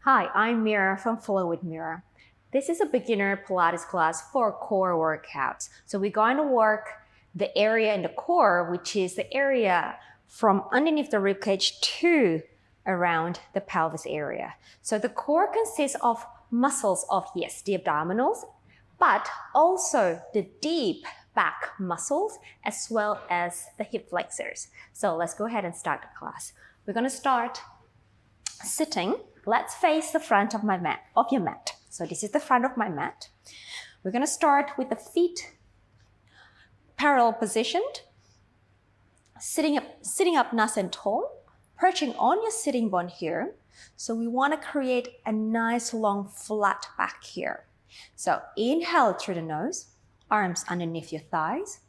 Hi, I'm Mira from Flow with Mira. This is a beginner Pilates class for core workouts. So we're going to work the area in the core, which is the area from underneath the ribcage to around the pelvis area. So the core consists of muscles of, yes, the abdominals, but also the deep back muscles as well as the hip flexors. So let's go ahead and start the class. We're going to start sitting. Let's face the front of your mat. So this is the front of my mat. We're going to start with the feet parallel positioned, sitting up nice and tall, perching on your sitting bone here. So we want to create a nice long flat back here. So inhale through the nose, arms underneath your thighs.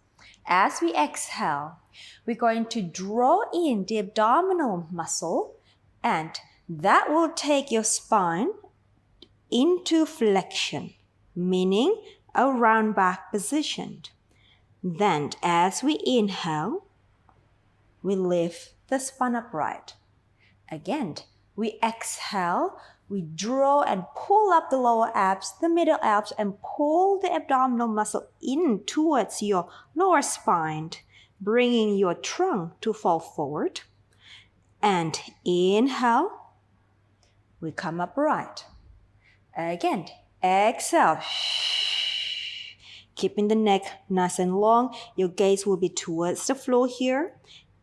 As we exhale, we're going to draw in the abdominal muscle, and that will take your spine into flexion, meaning a round back position. Then as we inhale, we lift the spine upright. Again, we exhale, we draw and pull up the lower abs, the middle abs, and pull the abdominal muscle in towards your lower spine, bringing your trunk to fall forward. And inhale, we come upright. Again, exhale. Keeping the neck nice and long. Your gaze will be towards the floor here.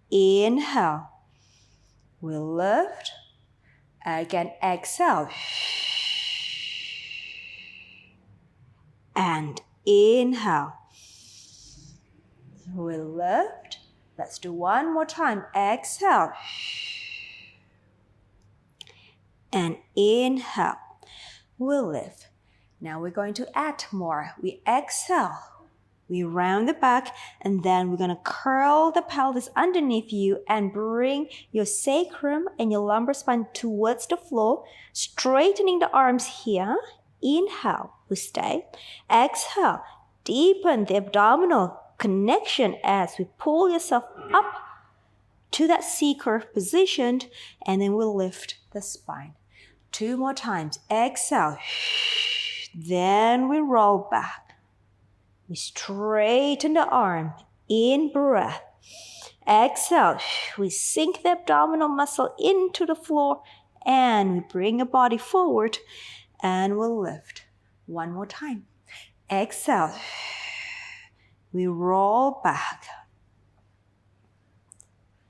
Inhale. We lift. Again, exhale. And inhale. We lift. Let's do one more time. Exhale. And inhale, we'll lift. Now we're going to add more. We exhale, we round the back, and then we're going to curl the pelvis underneath you and bring your sacrum and your lumbar spine towards the floor, straightening the arms here. Inhale, we stay. Exhale, deepen the abdominal connection as we pull yourself up to that C-curve position, and then we'll lift the spine. Two more times. Exhale. Then we roll back. We straighten the arm. In breath. Exhale. We sink the abdominal muscle into the floor, and we bring your body forward, and we'll lift. One more time. Exhale. We roll back.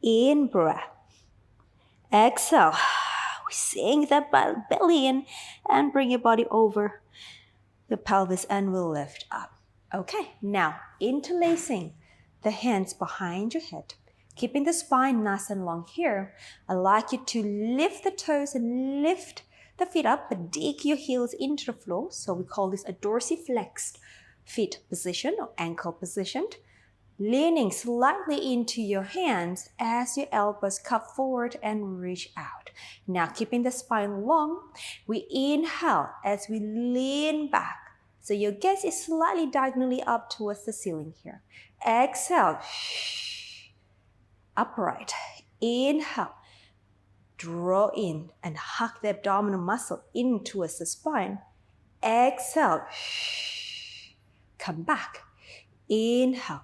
In breath. Exhale. We sink that belly in and bring your body over the pelvis, and we'll lift up. Okay, now interlacing the hands behind your head, keeping the spine nice and long here. I'd like you to lift the toes and lift the feet up, but dig your heels into the floor. So we call this a dorsiflexed feet position or ankle position. Leaning slightly into your hands as your elbows cup forward and reach out. Now keeping the spine long, we inhale as we lean back. So your gaze is slightly diagonally up towards the ceiling here. Exhale, upright. Inhale, draw in and hug the abdominal muscle in towards the spine. Exhale, come back. Inhale.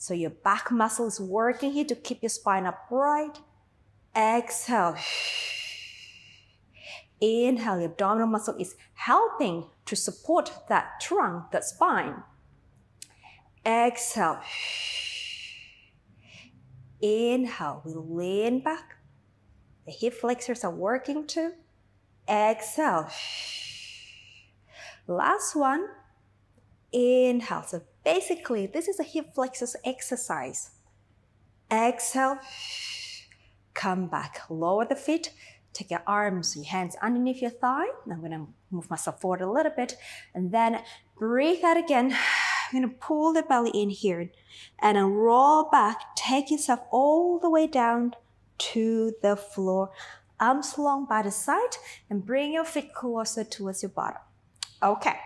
So your back muscle is working here to keep your spine upright. Exhale. Inhale, your abdominal muscle is helping to support that trunk, that spine. Exhale. Inhale, we lean back. The hip flexors are working too. Exhale. Last one. Inhale. So basically, this is a hip flexors exercise. Exhale, come back, lower the feet, take your arms, your hands underneath your thigh. I'm going to move myself forward a little bit, and then breathe out again. I'm going to pull the belly in here, and then roll back, take yourself all the way down to the floor. Arms long by the side, and bring your feet closer towards your bottom. Okay,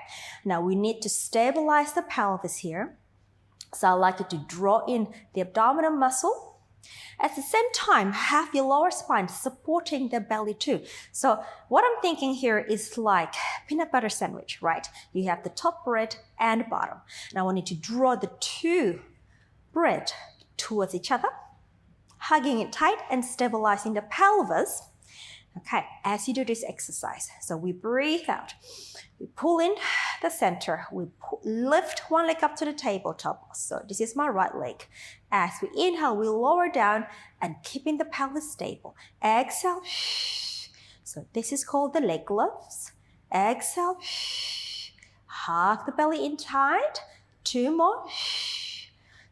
now we need to stabilize the pelvis here. So I'd like you to draw in the abdominal muscle At the same time, have your lower spine supporting the belly too. So what I'm thinking here is like peanut butter sandwich, right? You have the top bread and bottom. And I want you to draw the two bread towards each other, hugging it tight and stabilizing the pelvis. Okay, as you do this exercise, so we breathe out, we pull in the center, we lift one leg up to the tabletop. So this is my right leg. As we inhale, we lower down and keeping the pelvis stable. Exhale. So this is called the leg lifts. Exhale. Hug the belly in tight. Two more.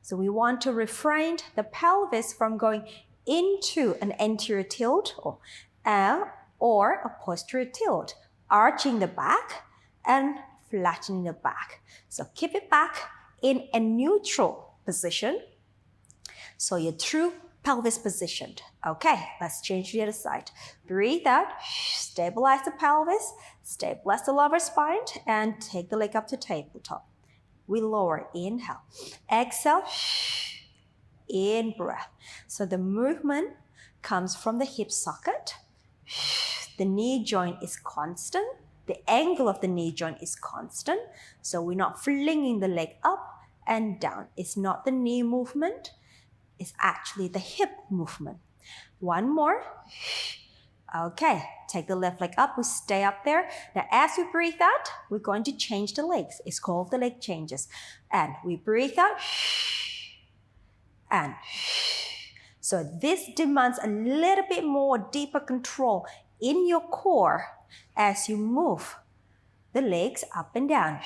So we want to refrain the pelvis from going into an anterior tilt or a posterior tilt, arching the back and flattening the back. So keep it back in a neutral position. So your true pelvis positioned. Okay, let's change to the other side. Breathe out, stabilize the pelvis, stabilize the lower spine, and take the leg up to tabletop. We lower, inhale. Exhale, in breath. So the movement comes from the hip socket. The knee joint is constant. The angle of the knee joint is constant. So we're not flinging the leg up and down. It's not the knee movement. It's actually the hip movement. One more. Okay, take the left leg up. We stay up there. Now as we breathe out, we're going to change the legs. It's called the leg changes. And we breathe out. And so this demands a little bit more deeper control in your core as you move the legs up and down.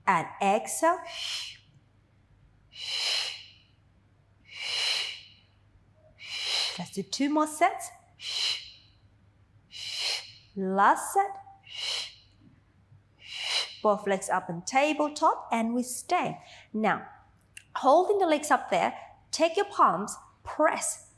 And exhale. Let's do two more sets. Last set. Both legs up on tabletop and we stay. Now, holding the legs up there, take your palms, press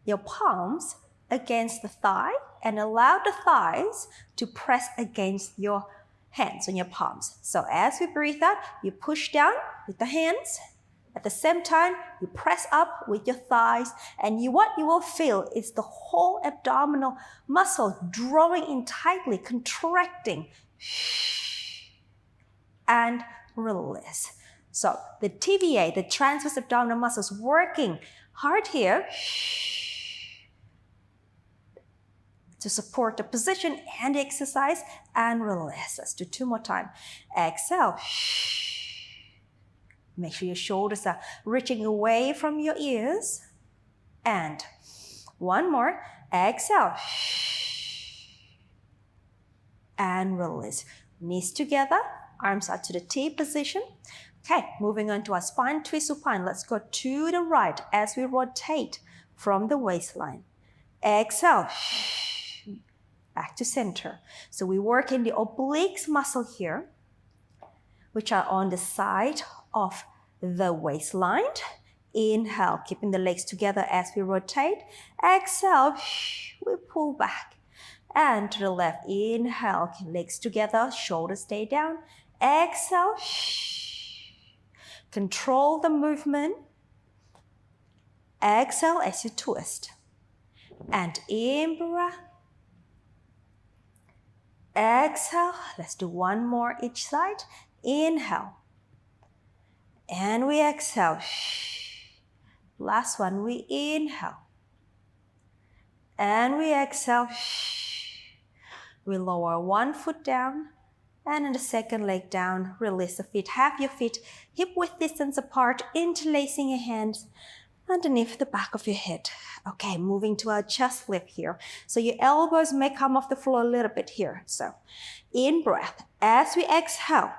your palms against the thigh and allow the thighs to press against your hands on your palms. So as we breathe out, you push down with the hands. At the same time, you press up with your thighs, and what you will feel is the whole abdominal muscle drawing in tightly, contracting, and release. So the TVA, the transverse abdominal muscles, working hard here to support the position and the exercise, and release. Let's do two more times. Exhale. Make sure your shoulders are reaching away from your ears. And one more. Exhale. And release. Knees together, arms out to the T position. Okay, moving on to our spine twist supine. Let's go to the right as we rotate from the waistline. Exhale. Back to center. So we work in the obliques muscle here, which are on the side of the waistline. Inhale, keeping the legs together as we rotate. Exhale, we pull back. And to the left, inhale, legs together, shoulders stay down. Exhale, control the movement. Exhale as you twist. And in breath. Exhale, let's do one more each side. Inhale. And we exhale. Last one, we inhale. And we exhale. We lower one foot down. And then the second leg down. Release the feet. Have your feet hip-width distance apart, interlacing your hands underneath the back of your head. Okay, moving to our chest lift here. So your elbows may come off the floor a little bit here. So in breath, as we exhale,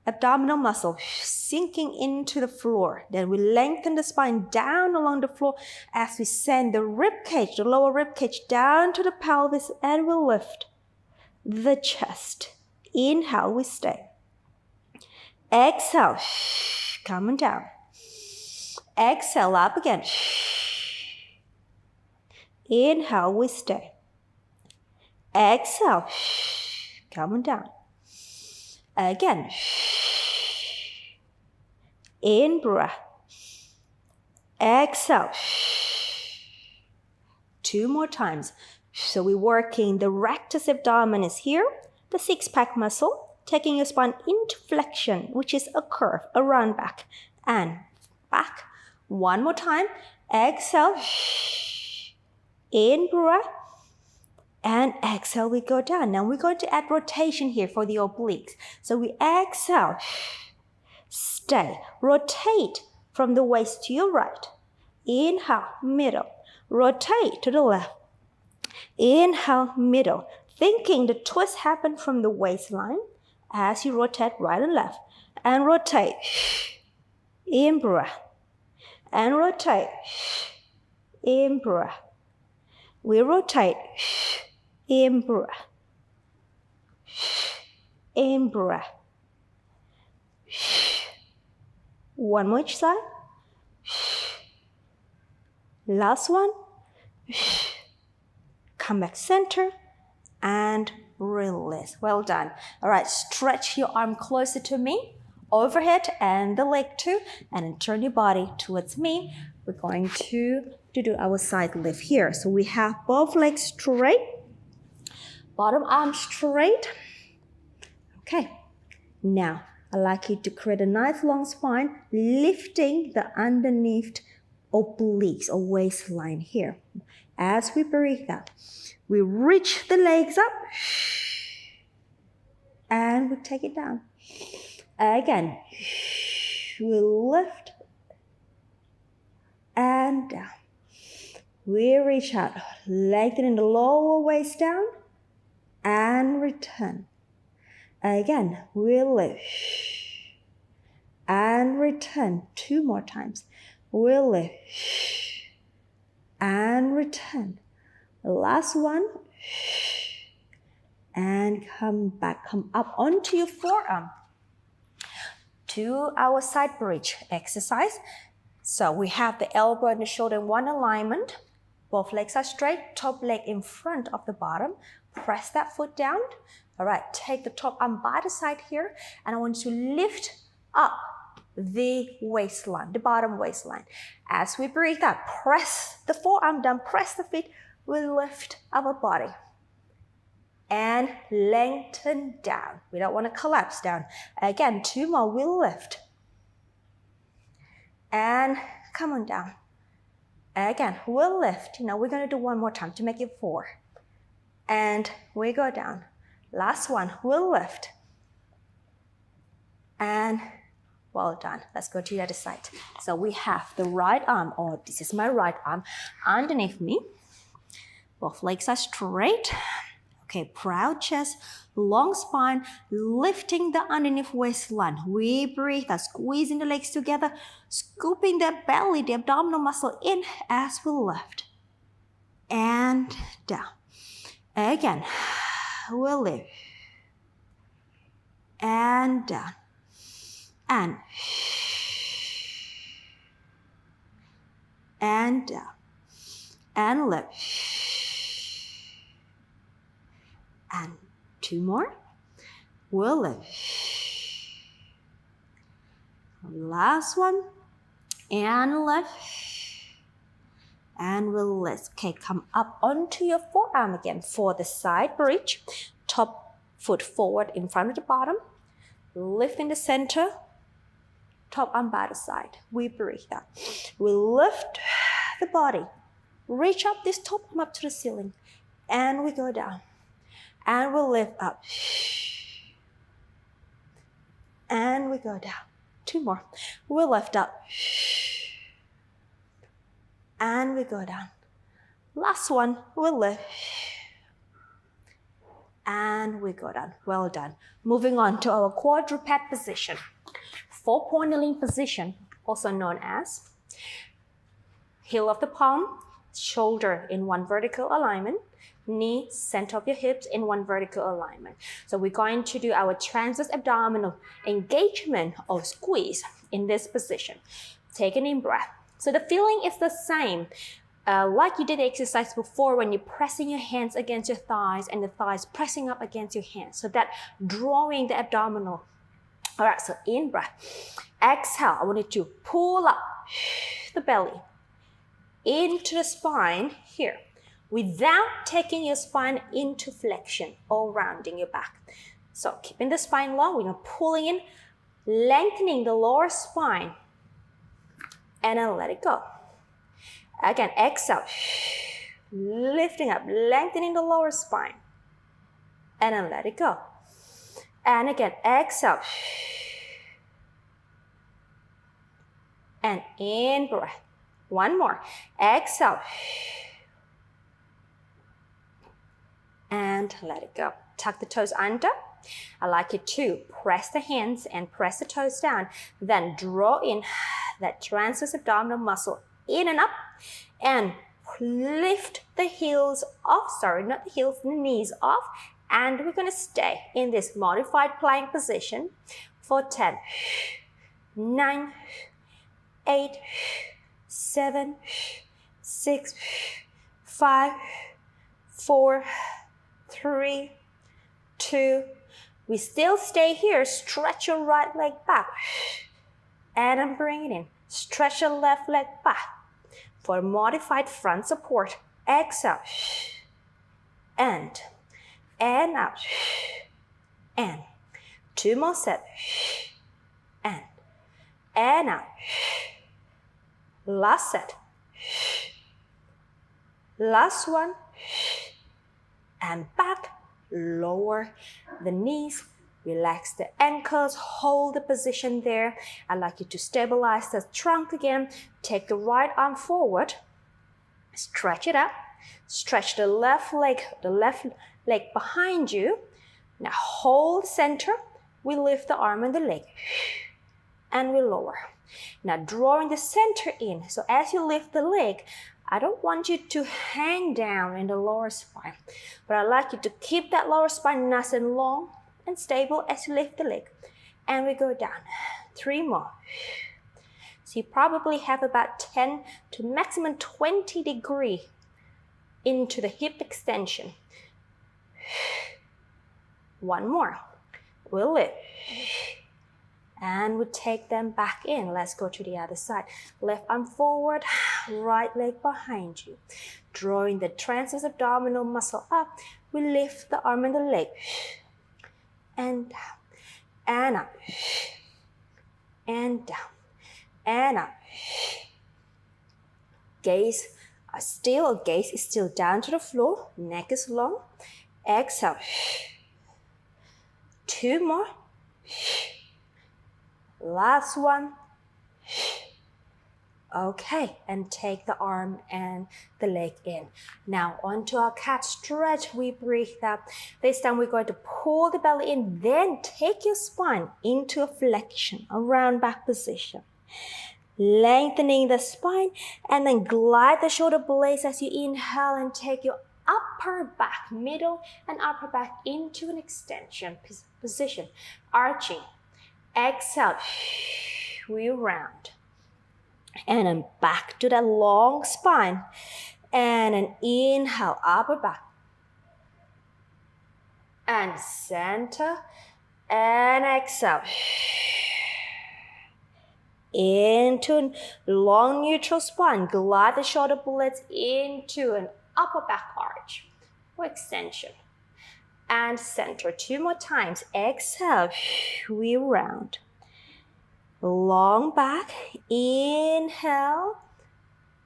abdominal muscle sinking into the floor. Then we lengthen the spine down along the floor as we send the rib cage, the lower rib cage, down to the pelvis, and we lift the chest. Inhale, we stay. Exhale, coming down. Exhale, up again. Inhale, we stay. Exhale, coming down. Again. In breath. Exhale. 2 more times. So we're working the rectus abdominis here, the six-pack muscle, taking your spine into flexion, which is a curve, a run back, and back. 1 more time. Exhale. In breath. And exhale, we go down. Now we're going to add rotation here for the obliques. So we exhale. Stay. Rotate from the waist to your right. Inhale, middle. Rotate to the left. Inhale, middle. Thinking the twist happens from the waistline as you rotate right and left. And rotate. In breath. And rotate. In breath. We rotate. In breath. In breath. 1 more each side. Last one. Come back center and release. Well done. All right, stretch your arm closer to me, overhead and the leg too, and then turn your body towards me. We're going to do our side lift here. So we have both legs straight, bottom arm straight. Okay, now I'd like you to create a nice long spine, lifting the underneath obliques or waistline here. As we breathe out, we reach the legs up and we take it down. Again, we lift and down. We reach out, lengthening the lower waist down and return. Again, we lift and return. 2 more times. We lift and return. Last one. And come back, come up onto your forearm. To our side bridge exercise. So we have the elbow and the shoulder in one alignment. Both legs are straight, top leg in front of the bottom. Press that foot down. All right, take the top arm by the side here. And I want you to lift up the waistline, the bottom waistline. As we breathe out, press the forearm down, press the feet. We lift our body. And lengthen down. We don't want to collapse down. Again, 2 more. We lift. And come on down. Again, we'll lift. We're going to do 1 more time to make it 4. And we go down. Last one. We'll lift. And well done. Let's go to the other side. So we have the right arm, or this is my right arm, underneath me. Both legs are straight. Okay, proud chest, long spine, lifting the underneath waistline. We breathe out, squeezing the legs together, scooping the belly, the abdominal muscle in as we lift. And down. Again, we'll lift. And down. And down. And lift. And 2 more. We'll lift. Last one. And lift. And we'll lift. Okay, come up onto your forearm again for the side bridge. Top foot forward in front of the bottom. Lift in the center. Top arm by the side. We breathe out. We lift the body. Reach up this top arm up to the ceiling. And we go down. And we'll lift up. And we go down. 2 more. We'll lift up. And we go down. Last one. We'll lift. And we go down. Well done. Moving on to our quadruped position. 4-point kneeling position, also known as heel of the palm, shoulder in one vertical alignment, knee center of your hips in one vertical alignment. So we're going to do our transverse abdominal engagement or squeeze in this position. Take an in-breath. So the feeling is the same. Like you did the exercise before when you're pressing your hands against your thighs and the thighs pressing up against your hands. So that drawing the abdominal. All right, so in breath. Exhale, I want you to pull up the belly into the spine here. without taking your spine into flexion or rounding your back. So keeping the spine long, we're going to pull in, lengthening the lower spine, and then let it go. Again, exhale, lifting up, lengthening the lower spine, and then let it go. And again, exhale, and in breath. One more, exhale, and let it go. Tuck the toes under. I like you to press the hands and press the toes down. Then draw in that transverse abdominal muscle in and up, and lift the heels off. Sorry, not the heels, the knees off. And we're going to stay in this modified plank position for 10, 9, 8, 7, 6, 5, 4, 3, 2. We still stay here. Stretch your right leg back. And then bring it in. Stretch your left leg back. For modified front support, exhale. And out. And 2 more sets. And out. Last set. Last one. And back. Lower the knees, relax the ankles, hold the position there. I'd like you to stabilize the trunk again. Take the right arm forward, stretch it up, stretch the left leg behind you. Now hold center, we lift the arm and the leg, and we lower. Now drawing the center in, so as you lift the leg, I don't want you to hang down in the lower spine, but I'd like you to keep that lower spine nice and long and stable as you lift the leg. And we go down. 3 more. So you probably have about 10 to maximum 20 degrees into the hip extension. 1 more. We'll lift. And we take them back in. Let's go to the other side. Left arm forward, right leg behind you. Drawing the transverse abdominal muscle up, we lift the arm and the leg. And down, and up, and down, and up. Gaze is still down to the floor. Neck is long. Exhale. 2 more. Last one. Okay, and take the arm and the leg in. Now onto our cat stretch, we breathe out. This time we're going to pull the belly in, then take your spine into a flexion, a round back position. Lengthening the spine, and then glide the shoulder blades as you inhale and take your upper back, middle and upper back into an extension position, arching. Exhale, we round. And then back to that long spine. And an inhale, upper back. And center. And exhale. Into long neutral spine. Glide the shoulder blades into an upper back arch for extension. And center. 2 more times. Exhale, we round. Long back. Inhale.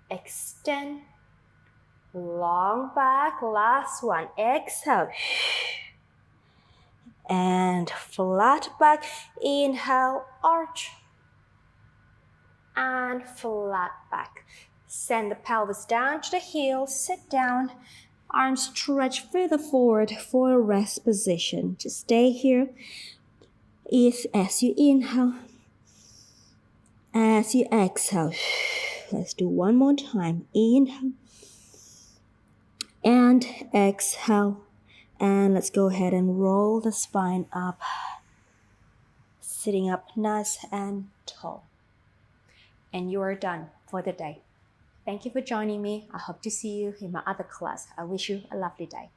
Extend. Long back. Last one. Exhale. And flat back. Inhale, arch. And flat back. Send the pelvis down to the heel. Sit down. Arms stretch further forward for a rest position. Just stay here. As you inhale. As you exhale. Let's do one more time. Inhale. And exhale. And let's go ahead and roll the spine up. Sitting up nice and tall. And you are done for the day. Thank you for joining me. I hope to see you in my other class. I wish you a lovely day.